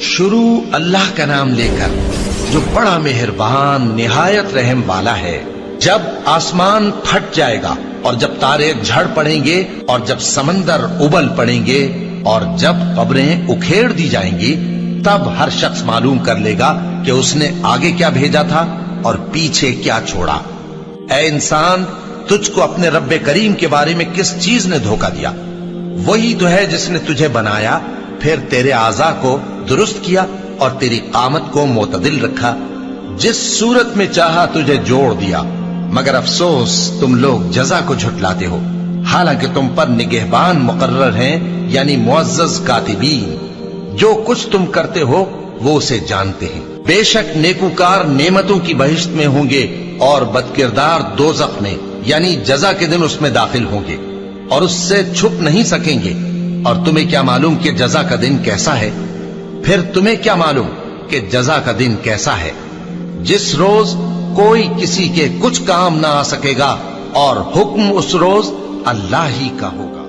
شروع اللہ کا نام لے کر جو بڑا مہربان نہایت رحم والا ہے۔ جب آسمان پھٹ جائے گا اور جب تارے جھڑ پڑیں گے اور جب سمندر ابل پڑیں گے اور جب قبریں اکھیڑ دی جائیں گی، تب ہر شخص معلوم کر لے گا کہ اس نے آگے کیا بھیجا تھا اور پیچھے کیا چھوڑا۔ اے انسان، تجھ کو اپنے رب کریم کے بارے میں کس چیز نے دھوکہ دیا؟ وہی تو ہے جس نے تجھے بنایا، پھر تیرے اعضاء کو درست کیا اور تیری قامت کو معتدل رکھا، جس صورت میں چاہا تجھے جوڑ دیا، مگر افسوس تم لوگ جزا کو جھٹلاتے ہو، حالانکہ تم پر نگہبان مقرر ہیں، یعنی معزز کاتبین۔ جو کچھ تم کرتے ہو وہ اسے جانتے ہیں۔ بے شک نیکوکار نعمتوں کی بہشت میں ہوں گے اور بدکردار دوزخ میں، یعنی جزا کے دن اس میں داخل ہوں گے اور اس سے چھپ نہیں سکیں گے۔ اور تمہیں کیا معلوم کہ جزا کا دن کیسا ہے؟ پھر تمہیں کیا معلوم کہ جزا کا دن کیسا ہے؟ جس روز کوئی کسی کے کچھ کام نہ آ سکے گا اور حکم اس روز اللہ ہی کا ہوگا۔